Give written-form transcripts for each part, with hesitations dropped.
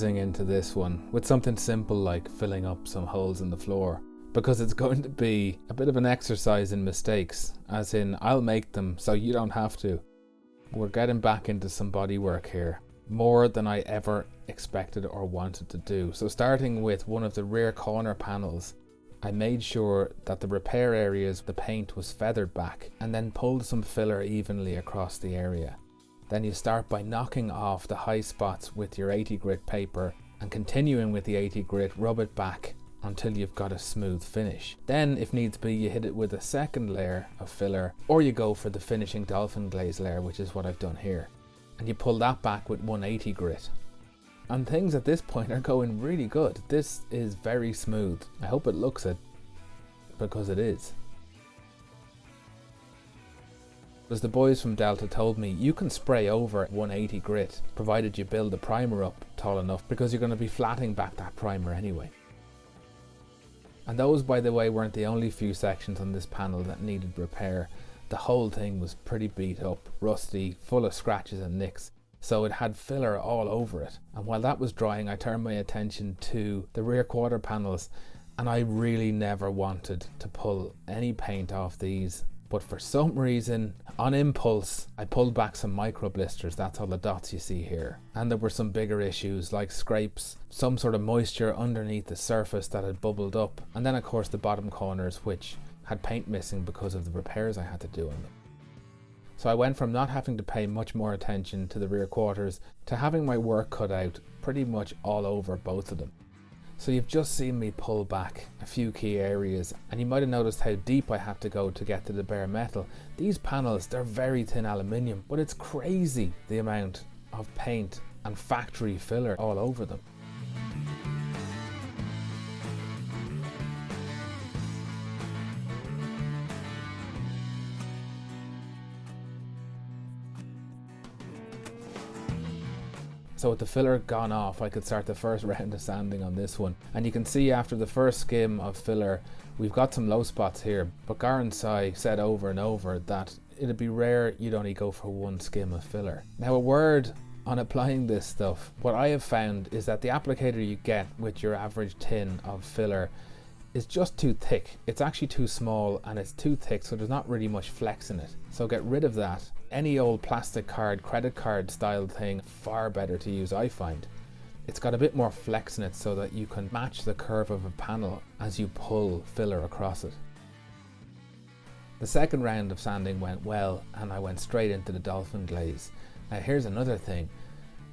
easing into this one with something simple like filling up some holes in the floor, because it's going to be a bit of an exercise in mistakes, as in I'll make them so you don't have to. We're getting back into some bodywork here, more than I ever expected or wanted to do. So starting with one of the rear corner panels, I made sure that the repair areas, the paint was feathered back, and then pulled some filler evenly across the area. Then you start by knocking off the high spots with your 80 grit paper and continuing with the 80 grit, rub it back until you've got a smooth finish. Then if needs be, you hit it with a second layer of filler, or you go for the finishing dolphin glaze layer, which is what I've done here. And you pull that back with 180 grit. And things at this point are going really good. This is very smooth. I hope it looks it, because it is. As the boys from Delta told me, you can spray over 180 grit, provided you build the primer up tall enough, because you're going to be flatting back that primer anyway. And those, by the way, weren't the only few sections on this panel that needed repair. The whole thing was pretty beat up, rusty, full of scratches and nicks, so it had filler all over it. And while that was drying, I turned my attention to the rear quarter panels, and I really never wanted to pull any paint off these. But for some reason, on impulse, I pulled back some micro blisters. That's all the dots you see here. And there were some bigger issues like scrapes, some sort of moisture underneath the surface that had bubbled up. And then of course the bottom corners, which had paint missing because of the repairs I had to do on them. So I went from not having to pay much more attention to the rear quarters to having my work cut out pretty much all over both of them. So you've just seen me pull back a few key areas, and you might have noticed how deep I had to go to get to the bare metal. These panels, they're very thin aluminium, but it's crazy the amount of paint and factory filler all over them. So with the filler gone off, I could start the first round of sanding on this one. And you can see after the first skim of filler, we've got some low spots here. But Garan Sai said over and over that it'd be rare you'd only go for one skim of filler. Now a word on applying this stuff, what I have found is that the applicator you get with your average tin of filler is just too thick. It's actually too small and it's too thick, so there's not really much flex in it. So get rid of that. Any old plastic card, credit card style thing, far better to use, I find. It's got a bit more flex in it so that you can match the curve of a panel as you pull filler across it. The second round of sanding went well, and I went straight into the dolphin glaze. Now here's another thing.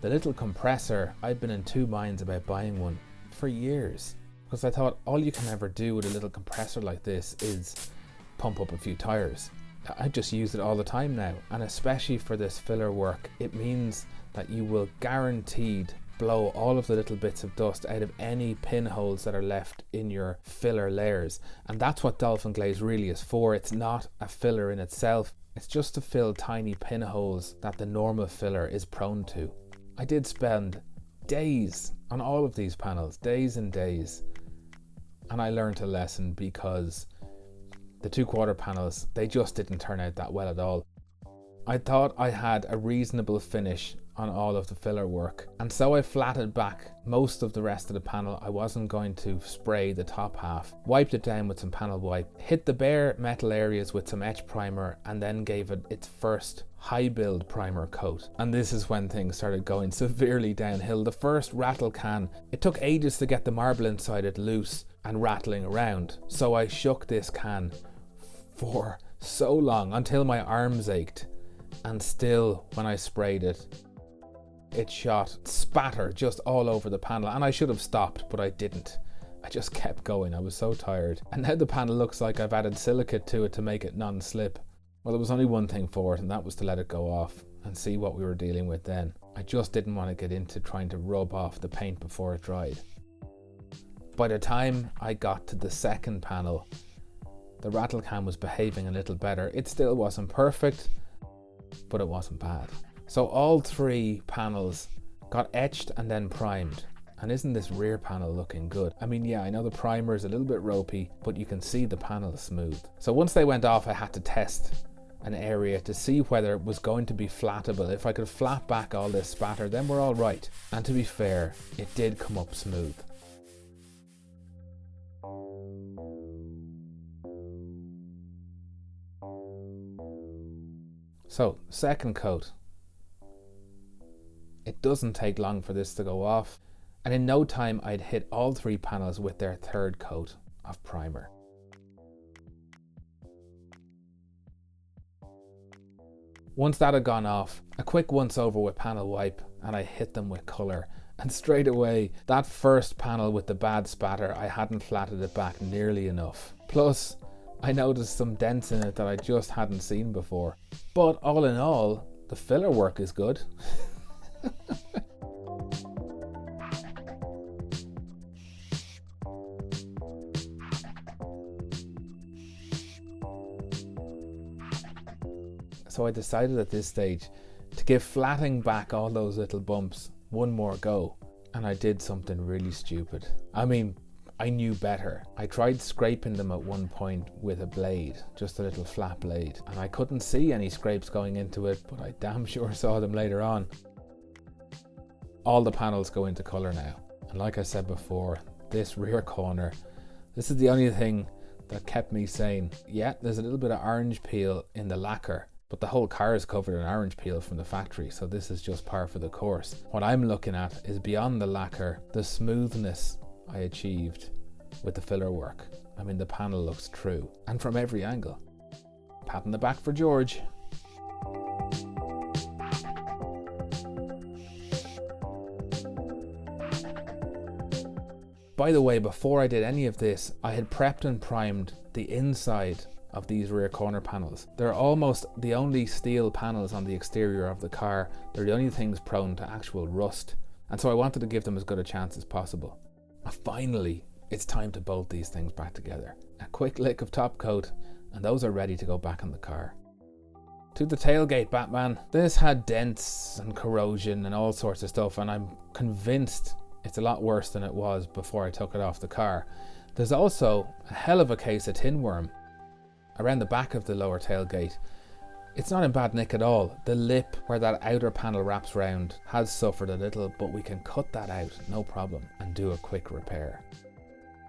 The little compressor, I've been in two minds about buying one for years, because I thought all you can ever do with a little compressor like this is pump up a few tires. I just use it all the time now, and especially for this filler work, it means that you will guaranteed blow all of the little bits of dust out of any pinholes that are left in your filler layers. And that's what dolphin glaze really is for. It's not a filler in itself, it's just to fill tiny pinholes that the normal filler is prone to. I did spend days on all of these panels, days and days, and I learned a lesson, because the 2/4 panels, they just didn't turn out that well at all. I thought I had a reasonable finish on all of the filler work, and so I flatted back most of the rest of the panel. I wasn't going to spray the top half, wiped it down with some panel wipe, hit the bare metal areas with some etch primer, and then gave it its first high build primer coat. And this is when things started going severely downhill. The first rattle can, it took ages to get the marble inside it loose and rattling around, so I shook this can for so long until my arms ached, and still when I sprayed it, it shot spatter just all over the panel, and I should have stopped, but I didn't. I just kept going. I was so tired. And now the panel looks like I've added silicate to it to make it non-slip. Well, there was only one thing for it, and that was to let it go off and see what we were dealing with then. I just didn't want to get into trying to rub off the paint before it dried. By the time I got to the second panel, the rattle can was behaving a little better. It still wasn't perfect, but it wasn't bad. So all three panels got etched and then primed. And isn't this rear panel looking good? I mean, yeah, I know the primer is a little bit ropey, but you can see the panel is smooth. So once they went off, I had to test an area to see whether it was going to be flattable. If I could flat back all this spatter, then we're all right. And to be fair, it did come up smooth. So, second coat. It doesn't take long for this to go off, and in no time I'd hit all 3 panels with their third coat of primer. Once that had gone off, a quick once over with panel wipe, and I hit them with colour. And straight away, that first panel with the bad spatter, I hadn't flatted it back nearly enough. Plus, I noticed some dents in it that I just hadn't seen before. But all in all, the filler work is good. So I decided at this stage to give flatting back all those little bumps one more go, and I did something really stupid. I mean, I knew better. I tried scraping them at one point with a blade, just a little flat blade, and I couldn't see any scrapes going into it, but I damn sure saw them later on. All the panels go into colour now, and like I said before, this rear corner, this is the only thing that kept me sane. Yeah, there's a little bit of orange peel in the lacquer, but the whole car is covered in orange peel from the factory, so this is just par for the course. What I'm looking at is beyond the lacquer, the smoothness I achieved with the filler work. I mean, the panel looks true, and from every angle. Pat on the back for George. By the way, before I did any of this, I had prepped and primed the inside of these rear corner panels. They're almost the only steel panels on the exterior of the car. They're the only things prone to actual rust, and so I wanted to give them as good a chance as possible. And finally, it's time to bolt these things back together. A quick lick of top coat, and those are ready to go back on the car. To the tailgate, Batman. This had dents and corrosion and all sorts of stuff, and I'm convinced it's a lot worse than it was before I took it off the car. There's also a hell of a case of tin worm around the back of the lower tailgate. It's not in bad nick at all. The lip where that outer panel wraps round has suffered a little, but we can cut that out, no problem, and do a quick repair.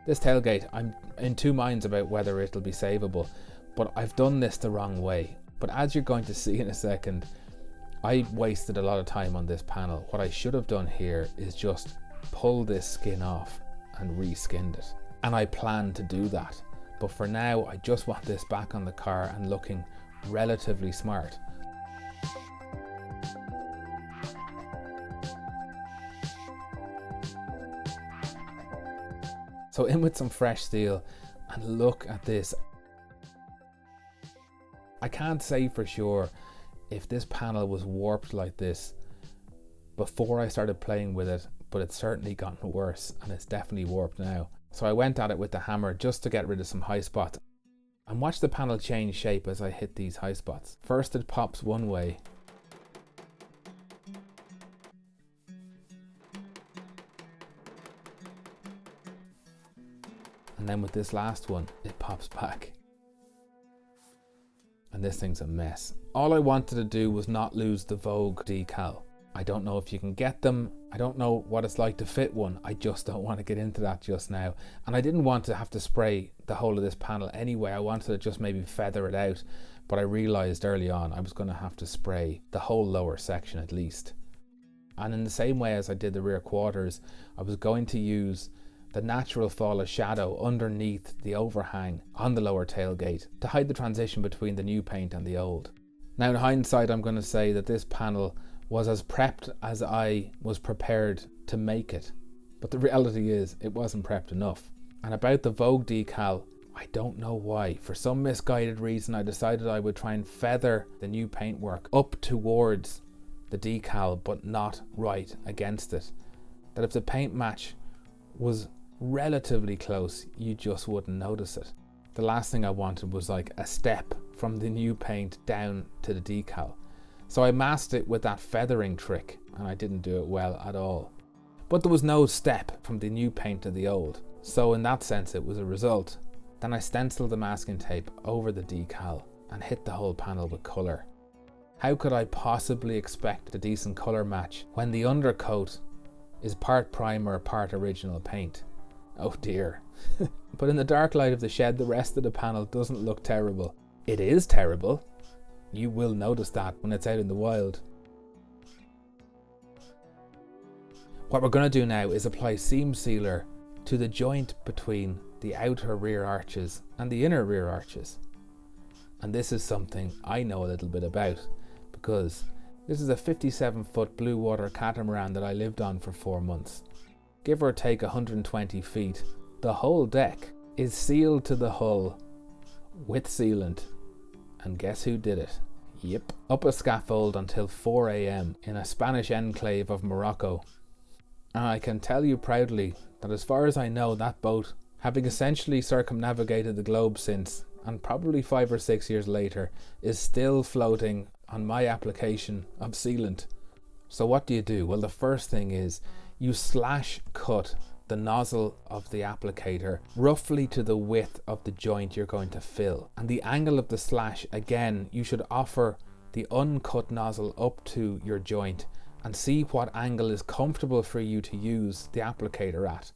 This tailgate, I'm in two minds about whether it'll be savable, but I've done this the wrong way. But as you're going to see in a second, I wasted a lot of time on this panel. What I should have done here is just pull this skin off and re-skinned it. And I plan to do that. But for now, I just want this back on the car and looking relatively smart. So in with some fresh steel, and look at this. I can't say for sure if this panel was warped like this before I started playing with it, but it's certainly gotten worse, and it's definitely warped now. So I went at it with the hammer just to get rid of some high spots, and watch the panel change shape as I hit these high spots. First it pops one way, and then with this last one it pops back, and this thing's a mess. All I wanted to do was not lose the Vogue decal. I don't know if you can get them. I don't know what it's like to fit one. I just don't want to get into that just now. And I didn't want to have to spray the whole of this panel anyway. I wanted to just maybe feather it out, but I realized early on I was going to have to spray the whole lower section at least. And in the same way as I did the rear quarters, I was going to use the natural fall of shadow underneath the overhang on the lower tailgate to hide the transition between the new paint and the old. Now in hindsight, I'm going to say that this panel was as prepped as I was prepared to make it, but the reality is it wasn't prepped enough. And about the Vogue decal, I don't know why. For some misguided reason, I decided I would try and feather the new paintwork up towards the decal, but not right against it. That if the paint match was relatively close, you just wouldn't notice it. The last thing I wanted was like a step from the new paint down to the decal. So I masked it with that feathering trick, and I didn't do it well at all. But there was no step from the new paint to the old, so in that sense it was a result. Then I stenciled the masking tape over the decal, and hit the whole panel with colour. How could I possibly expect a decent colour match when the undercoat is part primer, part original paint? Oh dear. But in the dark light of the shed, the rest of the panel doesn't look terrible. It is terrible. You will notice that when it's out in the wild. What we're going to do now is apply seam sealer to the joint between the outer rear arches and the inner rear arches. And this is something I know a little bit about, because this is a 57-foot blue water catamaran that I lived on for 4 months. Give or take 120 feet, the whole deck is sealed to the hull with sealant. And guess who did it? Yep, up a scaffold until 4 a.m. in a Spanish enclave of Morocco. And I can tell you proudly that as far as I know, that boat, having essentially circumnavigated the globe since, and probably 5 or 6 years later, is still floating on my application of sealant. So what do? Well, the first thing is you slash cut the nozzle of the applicator roughly to the width of the joint you're going to fill. And the angle of the slash, again, you should offer the uncut nozzle up to your joint and see what angle is comfortable for you to use the applicator at,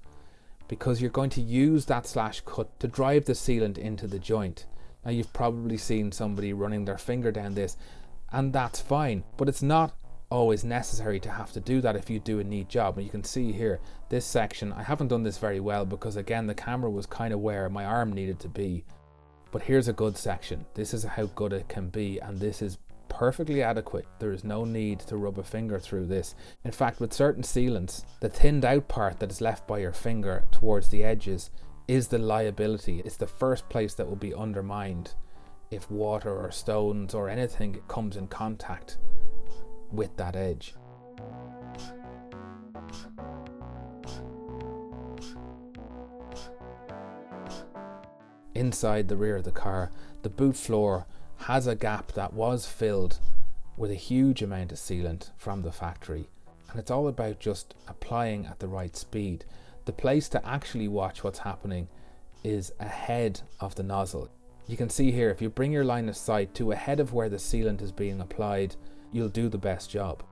because you're going to use that slash cut to drive the sealant into the joint. Now, you've probably seen somebody running their finger down this, and that's fine, but it's not always necessary to have to do that if you do a neat job. And you can see here, this section, I haven't done this very well because again, the camera was kind of where my arm needed to be, but here's a good section. This is how good it can be, and this is perfectly adequate. There is no need to rub a finger through this. In fact, with certain sealants, the thinned out part that is left by your finger towards the edges is the liability. It's the first place that will be undermined if water or stones or anything comes in contact with that edge. Inside the rear of the car, the boot floor has a gap that was filled with a huge amount of sealant from the factory, and it's all about just applying at the right speed. The place to actually watch what's happening is ahead of the nozzle. You can see here, if you bring your line of sight to ahead of where the sealant is being applied, you'll do the best job.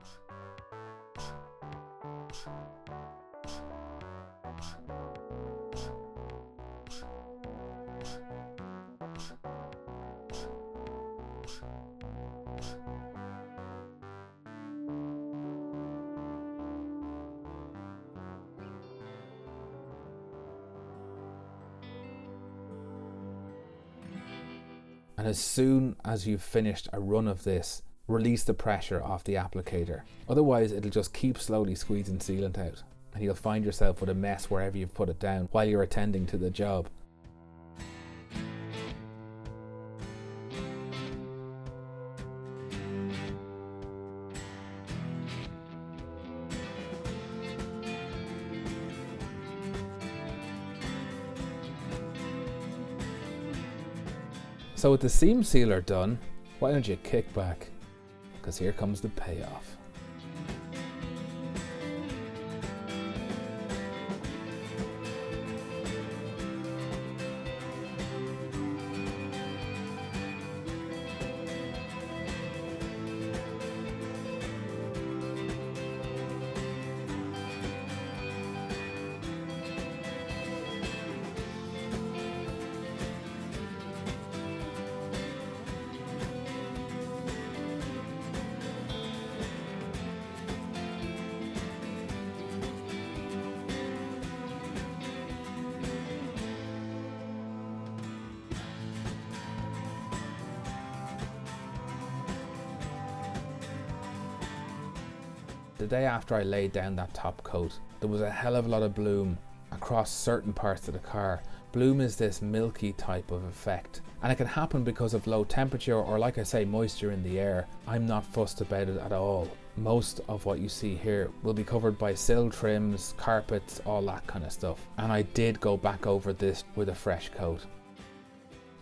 And as soon as you've finished a run of this, release the pressure off the applicator. Otherwise, it'll just keep slowly squeezing sealant out, and you'll find yourself with a mess wherever you've put it down while you're attending to the job. So with the seam sealer done, why don't you kick back? Because here comes the payoff. The day after I laid down that top coat, there was a hell of a lot of bloom across certain parts of the car. Bloom is this milky type of effect, and it can happen because of low temperature or, like I say, moisture in the air. I'm not fussed about it at all. Most of what you see here will be covered by sill trims, carpets, all that kind of stuff. And I did go back over this with a fresh coat.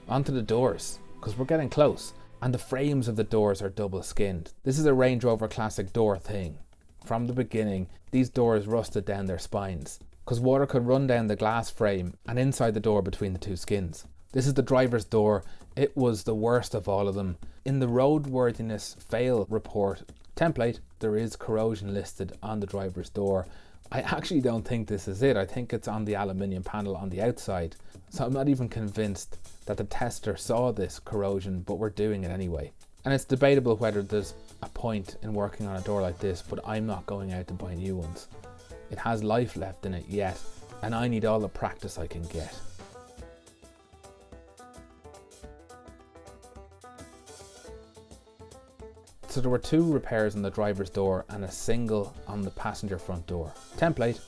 Onto the doors, because we're getting close. And the frames of the doors are double skinned. This is a Range Rover Classic door thing. From the beginning, these doors rusted down their spines because water could run down the glass frame and inside the door between the two skins. This is the driver's door. It was the worst of all of them. In the roadworthiness fail report template, there is corrosion listed on the driver's door. I actually don't think this is it. I think it's on the aluminium panel on the outside. So I'm not even convinced that the tester saw this corrosion, but we're doing it anyway. And it's debatable whether there's a point in working on a door like this, but I'm not going out to buy new ones. It has life left in it yet, and I need all the practice I can get. So there were 2 repairs on the driver's door and a single on the passenger front door. Template.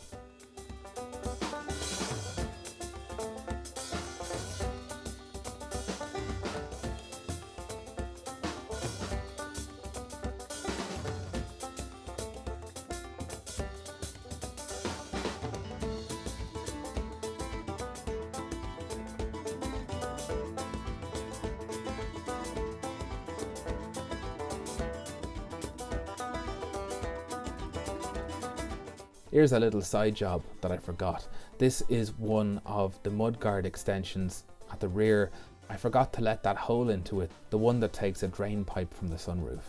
Here's a little side job that I forgot. This is one of the mudguard extensions at the rear. I forgot to let that hole into it, the one that takes a drain pipe from the sunroof.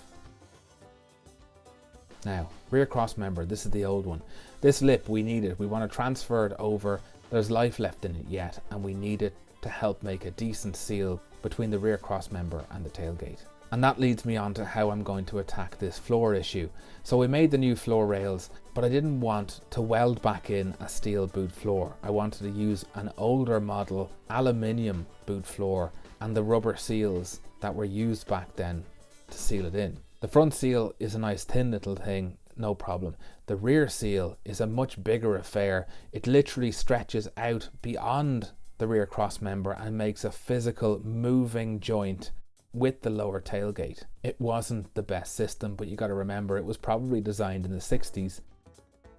Now, rear cross member, this is the old one. This lip, we need it. We want to transfer it over. There's life left in it yet, and we need it to help make a decent seal between the rear cross member and the tailgate. And that leads me on to how I'm going to attack this floor issue. So we made the new floor rails, but I didn't want to weld back in a steel boot floor. I wanted to use an older model aluminium boot floor and the rubber seals that were used back then to seal it in. The front seal is a nice thin little thing, no problem. The rear seal is a much bigger affair. It literally stretches out beyond the rear cross member and makes a physical moving joint with the lower tailgate. It wasn't the best system, but you got to remember it was probably designed in the 60s.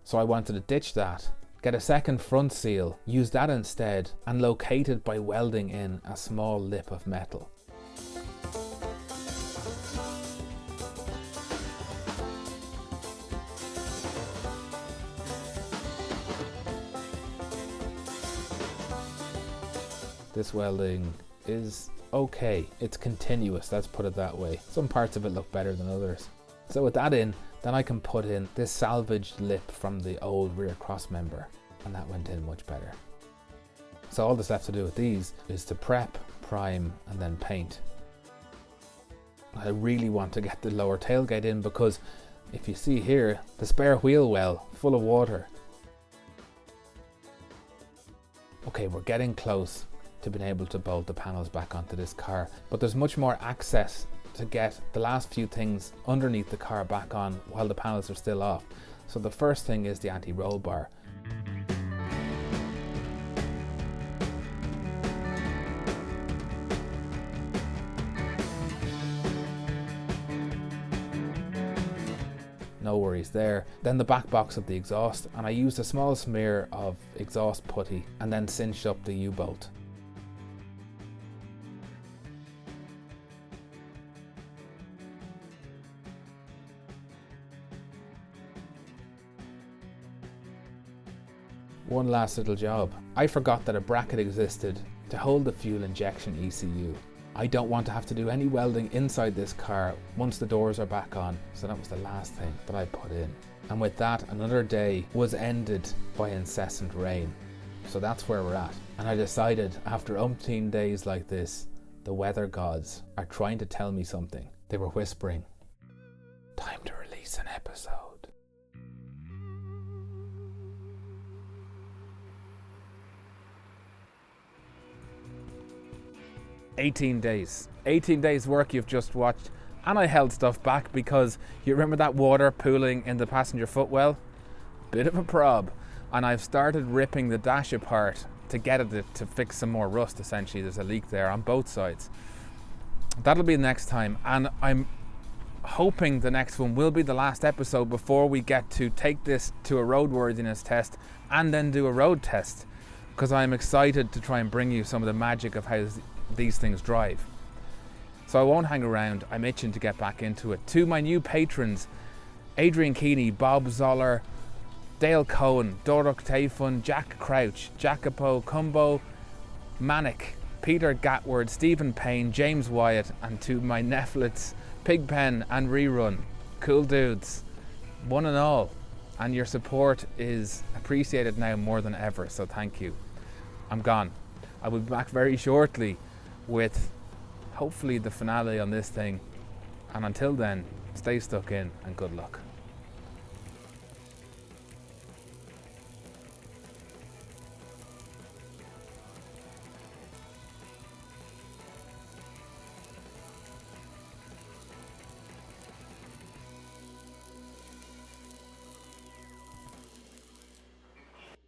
So I wanted to ditch that, get a second front seal, use that instead, and locate it by welding in a small lip of metal. This welding is okay. It's continuous, let's put it that way. Some parts of it look better than others. So with that in, then I can put in this salvaged lip from the old rear cross member, and that went in much better. So all that's left to do with these is to prep, prime, and then paint. I really want to get the lower tailgate in because if you see here, the spare wheel well full of water. Okay, we're getting close to being able to bolt the panels back onto this car, but there's much more access to get the last few things underneath the car back on while the panels are still off. So the first thing is the anti-roll bar. No worries there. Then the back box of the exhaust, and I used a small smear of exhaust putty and then cinched up the U-bolt. One last little job. I forgot that a bracket existed to hold the fuel injection ECU. I don't want to have to do any welding inside this car once the doors are back on, so that was the last thing that I put in. And with that, another day was ended by incessant rain. So that's where we're at. And I decided after umpteen days like this, the weather gods are trying to tell me something. They were whispering, time to release an episode. 18 days. 18 days work you've just watched, and I held stuff back because you remember that water pooling in the passenger footwell? Bit of a prob. And I've started ripping the dash apart to get at it to fix some more rust essentially. There's a leak there on both sides. That'll be next time, and I'm hoping the next one will be the last episode before we get to take this to a roadworthiness test and then do a road test, because I'm excited to try and bring you some of the magic of how these things drive. So I won't hang around, I'm itching to get back into it. To my new patrons, Adrian Keeney, Bob Zoller, Dale Cohen, Doruk Tayfun, Jack Crouch, Jacopo Cumbo, Manic, Peter Gatward, Stephen Payne, James Wyatt, and to my Netflix, Pigpen and Rerun. Cool dudes, one and all. And your support is appreciated now more than ever, so thank you. I'm gone. I will be back very shortly with hopefully the finale on this thing. And until then, stay stuck in and good luck.